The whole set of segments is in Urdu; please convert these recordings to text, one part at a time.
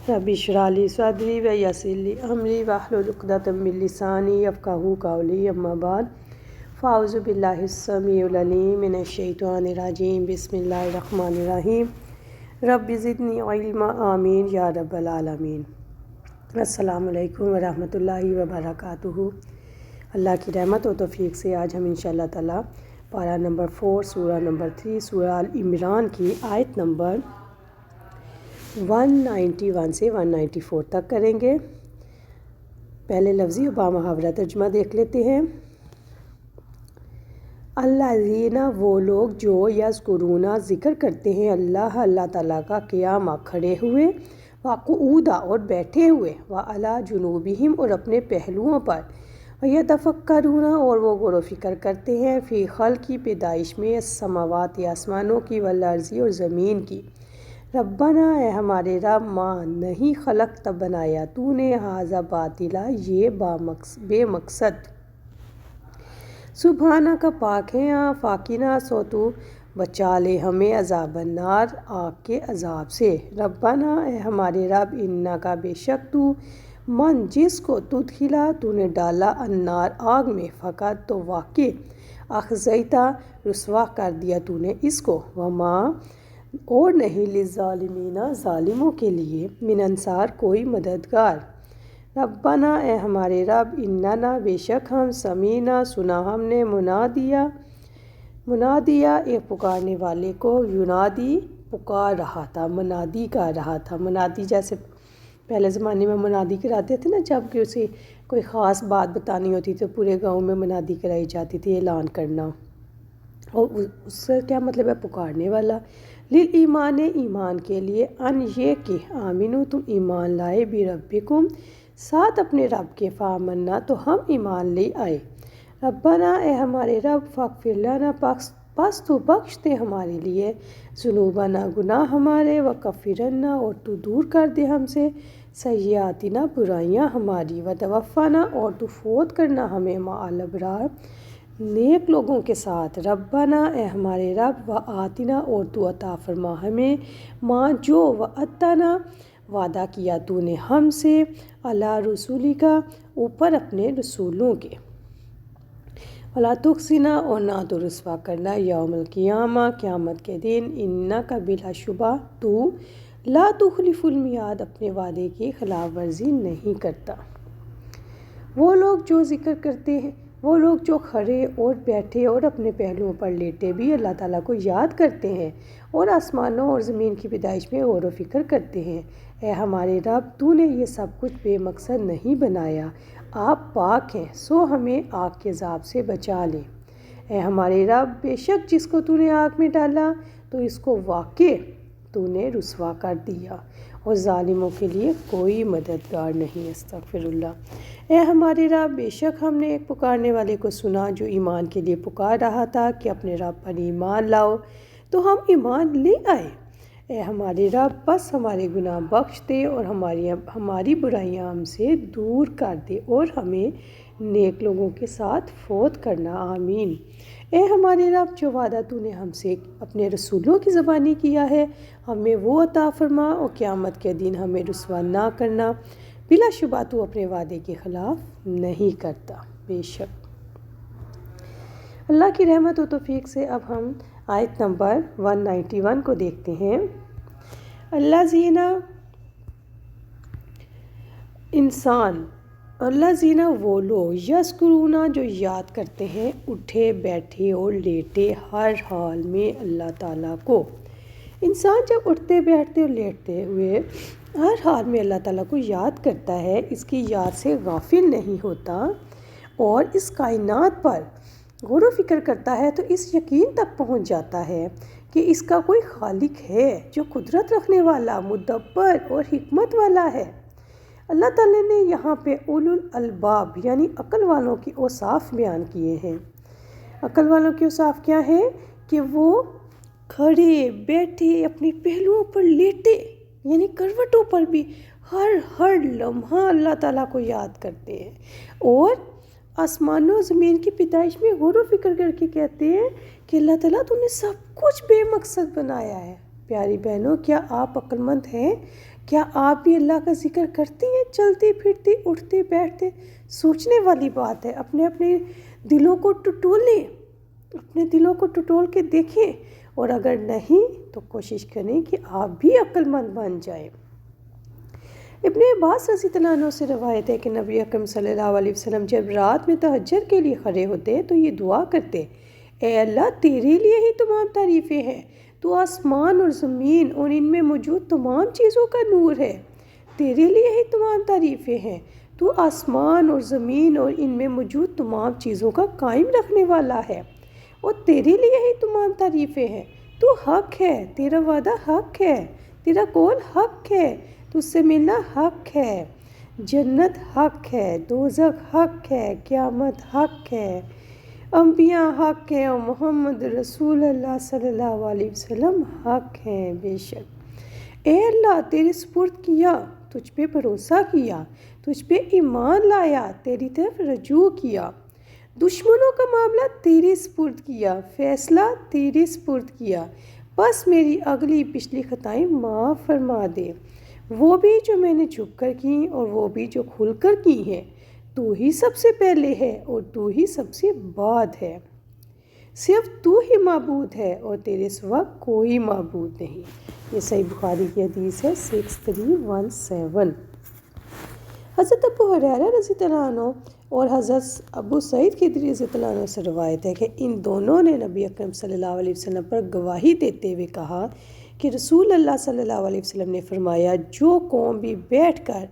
رب اشرح لی صدری ویسر لی امری واحلل عقدۃ من لسانی یفقہوا قولی اما بعد فاعوذ باللہ السمیع العلیم من الشیطان الرجیم بسم اللہ الرحمن الرحیم رب زدنی علما آمین یا رب العالمین۔ السلام علیکم ورحمۃ اللہ وبرکاتہ۔ اللہ کی رحمت و توفیق سے آج ہم انشاءاللہ تعالیٰ پارہ نمبر 4 سورہ نمبر 3 سورہ آل عمران کی آیت نمبر 191 سے 194 تک کریں گے۔ پہلے لفظی و بامحاورہ ترجمہ دیکھ لیتے ہیں۔ الذین وہ لوگ جو یذکرون ذکر کرتے ہیں اللہ تعالیٰ کا قیامہ کھڑے ہوئے، وقعودا اور بیٹھے ہوئے، وعلی جنوبہم اور اپنے پہلوؤں پر، ویتفکرون اور وہ غور و فکر کرتے ہیں، فی خلق کی پیدائش میں، السماوات آسمانوں کی، والارض اور زمین کی، ربنا اے ہمارے رب، ماں نہیں خلقت بنایا تو نے، ھذا باطلا یہ بے مقصد، سبحانہ کا پاک ہے، فاقنا سو تو بچا لے ہمیں عذاب النار آگ کے عذاب سے، ربنا اے ہمارے رب، انہ کا بے شک تو، من جس کو تدخلا تو نے ڈالا، النار آگ میں، فقط تو واقع، اخزیتا رسوا کر دیا تو نے اس کو، وما اور نہیں للظالمین ظالموں کے لیے، من انصار کوئی مددگار، ربنا اے ہمارے رب، اننا بے شک ہم، سمیعنا سنا ہم نے، منادیا ایک پکارنے والے کو، ینادی پکار رہا تھا، منادی کر رہا تھا۔ منادی جیسے پہلے زمانے میں منادی کراتے تھے نا، جب کہ اسے کوئی خاص بات بتانی ہوتی تو پورے گاؤں میں منادی کرائی جاتی تھی، اعلان کرنا، اور اس سے کیا مطلب ہے؟ پکارنے والا، للایمان ایمان کے لیے، ان یہ کہ آمنو تم ایمان لائے، بربکم ساتھ اپنے رب کے، فآمنا تو ہم ایمان لے آئے، ربنا اے ہمارے رب، فاغفر لنا پس تو بخش دے ہمارے لیے، ذنوبنا گناہ ہمارے، وکفر عنا اور تو دور کر دے ہم سے، سیئاتنا برائیاں ہماری، وتوفنا اور تو فوت کرنا ہمیں، مع الابرار نیک لوگوں کے ساتھ، ربنا اے ہمارے رب، وآتنا اور تو عطا فرما ہمیں، ماں جو وعدتنا وعدہ کیا تو نے ہم سے، علی رسولک اوپر اپنے رسولوں کے، ولا تخزنا اور نہ تو رسوا کرنا، یوم القیامہ قیامت کے دن، انک بلا شبہ تو، لا تخلف المیعاد اپنے وعدے کی خلاف ورزی نہیں کرتا۔ وہ لوگ جو ذکر کرتے ہیں، وہ لوگ جو کھڑے اور بیٹھے اور اپنے پہلوؤں پر لیٹے بھی اللہ تعالیٰ کو یاد کرتے ہیں، اور آسمانوں اور زمین کی پیدائش میں غور و فکر کرتے ہیں، اے ہمارے رب، تو نے یہ سب کچھ بے مقصد نہیں بنایا، آپ پاک ہیں، سو ہمیں آگ کے عذاب سے بچا لے، اے ہمارے رب، بے شک جس کو تو نے آگ میں ڈالا تو اس کو واقع تو نے رسوا کر دیا، اور ظالموں کے لیے کوئی مددگار نہیں، استغفر اللہ۔ اے ہمارے رب، بے شک ہم نے ایک پکارنے والے کو سنا جو ایمان کے لیے پکار رہا تھا کہ اپنے رب پر ایمان لاؤ، تو ہم ایمان لے آئے، اے ہمارے رب، بس ہمارے گناہ بخش دے اور ہماری برائیاں ہم سے دور کر دے، اور ہمیں نیک لوگوں کے ساتھ فوت کرنا، آمین۔ اے ہمارے رب، جو وعدہ تو نے ہم سے اپنے رسولوں کی زبانی کیا ہے، ہمیں وہ عطا فرما، اور قیامت کے دن ہمیں رسوا نہ کرنا، بلا شبہ تو اپنے وعدے کے خلاف نہیں کرتا، بے شک۔ اللہ کی رحمت و توفیق سے اب ہم آیت نمبر 191 کو دیکھتے ہیں۔ الذین وہ لوگ، یذکرون جو یاد کرتے ہیں، اٹھے بیٹھے اور لیٹے ہر حال میں اللہ تعالیٰ کو۔ انسان جب اٹھتے بیٹھتے اور لیٹتے ہوئے ہر حال میں اللہ تعالیٰ کو یاد کرتا ہے، اس کی یاد سے غافل نہیں ہوتا، اور اس کائنات پر غور و فکر کرتا ہے، تو اس یقین تک پہنچ جاتا ہے کہ اس کا کوئی خالق ہے جو قدرت رکھنے والا، مدبر اور حکمت والا ہے۔ اللہ تعالیٰ نے یہاں پہ اولو الالباب یعنی عقل والوں کی اوصاف بیان کیے ہیں۔ عقل والوں کی اوصاف کیا ہے؟ کہ وہ کھڑے بیٹھے اپنے پہلوؤں پر لیٹے، یعنی کروٹوں پر بھی ہر لمحہ اللہ تعالیٰ کو یاد کرتے ہیں، اور آسمانوں زمین کی پیدائش میں غور و فکر کر کے کہتے ہیں کہ اللہ تعالیٰ تو نے سب کچھ بے مقصد بنایا ہے، پیاری بہنوں، کیا آپ عقل مند ہیں؟ کیا آپ بھی اللہ کا ذکر کرتی ہیں؟ چلتی پھرتی، اٹھتے بیٹھتے؟ سوچنے والی بات ہے۔ اپنے دلوں کو ٹٹولیں، اپنے دلوں کو ٹٹول کے دیکھیں، اور اگر نہیں تو کوشش کریں کہ آپ بھی عقل مند بن جائیں۔ ابن عباس رضی اللہ عنہ سے روایت ہے کہ نبی اکرم صلی اللہ علیہ وسلم جب رات میں تہجد کے لیے کھڑے ہوتے تو یہ دعا کرتے: اے اللہ، تیرے لیے ہی تمام تعریفیں ہیں، تو آسمان اور زمین اور ان میں موجود تمام چیزوں کا نور ہے۔ تیرے لیے ہی تمام تعریفیں ہیں، تو آسمان اور زمین اور ان میں موجود تمام چیزوں کا قائم رکھنے والا ہے، اور تیرے لیے ہی تمام تعریفیں ہیں۔ تو حق ہے، تیرا وعدہ حق ہے، تیرا قول حق ہے، تجھ سے ملنا حق ہے، جنت حق ہے، دوزخ حق ہے، قیامت حق ہے، انبیاء حق ہیں، اور محمد رسول اللہ صلی اللہ علیہ وسلم حق ہیں بے شک۔ اے اللہ، تیرے سپرد کیا، تجھ پہ بھروسہ کیا، تجھ پہ ایمان لایا، تیری طرف رجوع کیا، دشمنوں کا معاملہ تیرے سپرد کیا، فیصلہ تیرے سپرد کیا، بس میری اگلی پچھلی خطائیں معاف فرما دے، وہ بھی جو میں نے چھپ کر کی اور وہ بھی جو کھل کر کی ہیں۔ تو ہی سب سے پہلے ہے اور تو ہی سب سے بعد ہے، صرف تو ہی معبود ہے اور تیرے سوا کوئی معبود نہیں۔ یہ صحیح بخاری کی حدیث ہے 6317۔ حضرت ابو ہریرہ رضی اللہ عنہ اور حضرت ابو سعید خدری رضی اللہ عنہ سے روایت ہے کہ ان دونوں نے نبی اکرم صلی اللہ علیہ وسلم پر گواہی دیتے ہوئے کہا کہ رسول اللہ صلی اللہ علیہ وسلم نے فرمایا: جو قوم بھی بیٹھ کر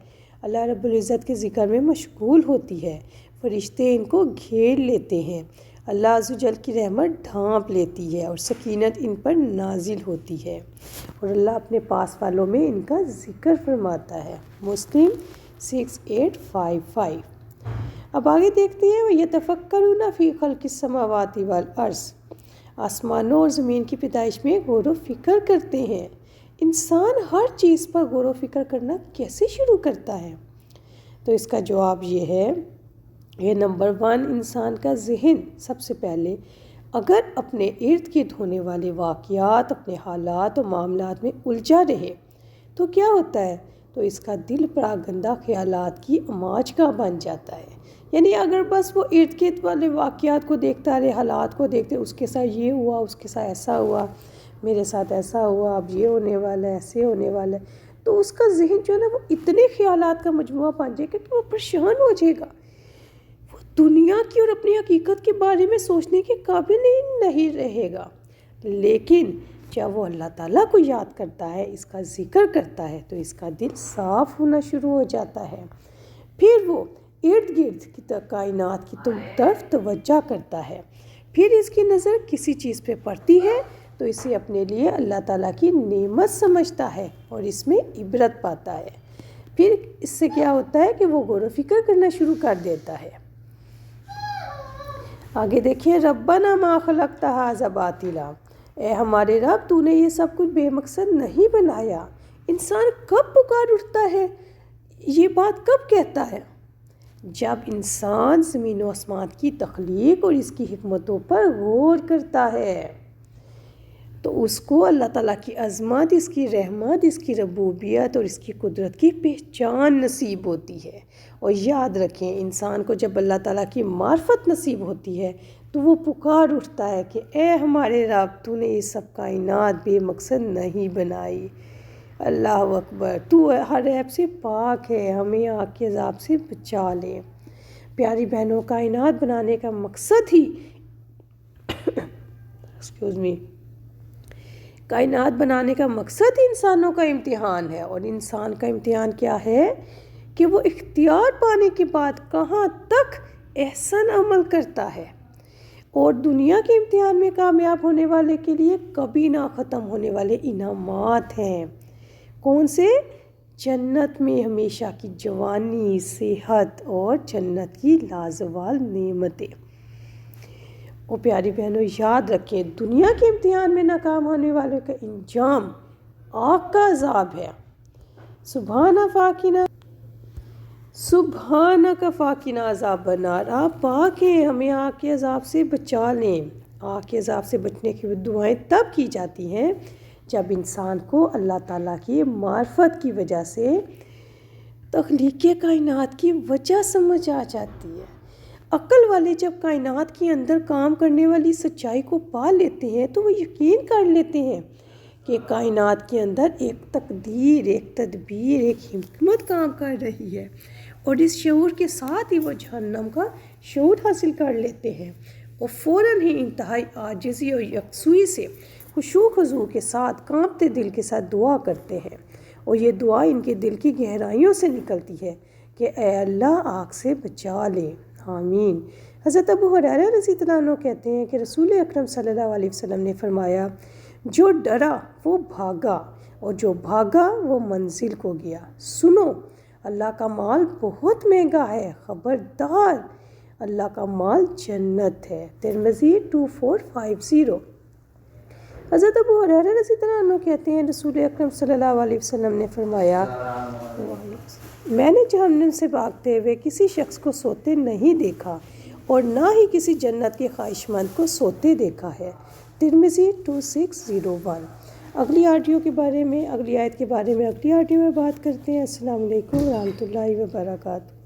اللہ رب العزت کے ذکر میں مشغول ہوتی ہے، فرشتے ان کو گھیر لیتے ہیں، اللہ عز و جل کی رحمت ڈھانپ لیتی ہے اور سکینت ان پر نازل ہوتی ہے، اور اللہ اپنے پاس والوں میں ان کا ذکر فرماتا ہے۔ مسلم 6855۔ اب آگے دیکھتے ہیں، وَيَتَفَكَّرُونَ فِي خَلْقِ السَّمَاوَاتِ وَالْأَرْضِ، آسمانوں اور زمین کی پیدائش میں غور و فکر کرتے ہیں۔ انسان ہر چیز پر غور و فکر کرنا کیسے شروع کرتا ہے؟ تو اس کا جواب یہ ہے، یہ نمبر 1، انسان کا ذہن سب سے پہلے اگر اپنے ارد گرد ہونے والے واقعات، اپنے حالات و معاملات میں الجھا رہے تو کیا ہوتا ہے؟ تو اس کا دل پراگندہ خیالات کی اماج کا بن جاتا ہے۔ یعنی اگر بس وہ ارد گرد والے واقعات کو دیکھتا رہے، حالات کو دیکھتے، اس کے ساتھ یہ ہوا، اس کے ساتھ ایسا ہوا، میرے ساتھ ایسا ہوا، اب یہ ہونے والا ہے، ایسے ہونے والا ہے، تو اس کا ذہن جو ہے نا وہ اتنے خیالات کا مجموعہ بن جائے گا کہ وہ پریشان ہو جائے گا، وہ دنیا کی اور اپنی حقیقت کے بارے میں سوچنے کے قابل نہیں رہے گا۔ لیکن جب وہ اللہ تعالیٰ کو یاد کرتا ہے، اس کا ذکر کرتا ہے، تو اس کا دل صاف ہونا شروع ہو جاتا ہے، پھر وہ ارد گرد کی کائنات کی طرف توجہ کرتا ہے، پھر اس کی نظر کسی چیز پہ پڑتی ہے تو اسے اپنے لیے اللہ تعالیٰ کی نعمت سمجھتا ہے اور اس میں عبرت پاتا ہے، پھر اس سے کیا ہوتا ہے کہ وہ غور و فکر کرنا شروع کر دیتا ہے۔ آگے دیکھیں، ربنا ما خلقت ھذا باطلا، اے ہمارے رب، تو نے یہ سب کچھ بے مقصد نہیں بنایا۔ انسان کب پکار اٹھتا ہے، یہ بات کب کہتا ہے؟ جب انسان زمین و آسمان کی تخلیق اور اس کی حکمتوں پر غور کرتا ہے تو اس کو اللہ تعالیٰ کی عظمت، اس کی رحمت، اس کی ربوبیت اور اس کی قدرت کی پہچان نصیب ہوتی ہے۔ اور یاد رکھیں، انسان کو جب اللہ تعالیٰ کی معرفت نصیب ہوتی ہے تو وہ پکار اٹھتا ہے کہ اے ہمارے رب، تو نے یہ سب کائنات بے مقصد نہیں بنائی، اللہ اکبر، تو ہر عیب سے پاک ہے، ہمیں آگ کے عذاب سے بچا لے۔ پیاری بہنوں، کائنات بنانے کا مقصد ہی کائنات بنانے کا مقصد انسانوں کا امتحان ہے، اور انسان کا امتحان کیا ہے کہ وہ اختیار پانے کے بعد کہاں تک احسن عمل کرتا ہے، اور دنیا کے امتحان میں کامیاب ہونے والے کے لیے کبھی نہ ختم ہونے والے انعامات ہیں۔ کون سے؟ جنت میں ہمیشہ کی جوانی، صحت اور جنت کی لازوال نعمتیں۔ اور پیاری بہنوں، یاد رکھیں، دنیا کے امتحان میں ناکام ہونے والے کا انجام آگ کا عذاب ہے۔ سبحانک فاقنا عذاب النار، آپ پاک ہیں، ہمیں آگ کے عذاب سے بچا لیں۔ آگ کے عذاب سے بچنے کی دعائیں تب کی جاتی ہیں جب انسان کو اللہ تعالیٰ کی معرفت کی وجہ سے تخلیق کائنات کی وجہ سمجھ آ جاتی ہے۔ عقل والے جب کائنات کے اندر کام کرنے والی سچائی کو پا لیتے ہیں تو وہ یقین کر لیتے ہیں کہ کائنات کے اندر ایک تقدیر، ایک تدبیر، ایک حکمت کام کر رہی ہے، اور اس شعور کے ساتھ ہی وہ جہنم کا شعور حاصل کر لیتے ہیں، اور فوراً ہی انتہائی عاجزی اور یکسوئی سے خشوع خضوع کے ساتھ کانپتے دل کے ساتھ دعا کرتے ہیں، اور یہ دعا ان کے دل کی گہرائیوں سے نکلتی ہے کہ اے اللہ آگ سے بچا لے، آمین۔ حضرت ابو ہریرہ رضی اللہ عنہ کہتے ہیں کہ رسول اکرم صلی اللہ علیہ وسلم نے فرمایا، جو ڈرا وہ بھاگا، اور جو بھاگا وہ منزل کو گیا۔ سنو، اللہ کا مال بہت مہنگا ہے، خبردار، اللہ کا مال جنت ہے۔ ترمذی 2450۔ حضرت ابو ہریرہ رضی اللہ عنہ کہتے ہیں رسول اکرم صلی اللہ علیہ وسلم نے فرمایا، میں نے جہنم سے بھاگتے ہوئے کسی شخص کو سوتے نہیں دیکھا اور نہ ہی کسی جنت کے خواہش مند کو سوتے دیکھا ہے۔ ترمذی 2601۔ اگلی آڈیو کے بارے میں، اگلی آیت کے بارے میں اگلی آڈیو میں بات کرتے ہیں۔ السلام علیکم ورحمۃ اللہ وبرکاتہ۔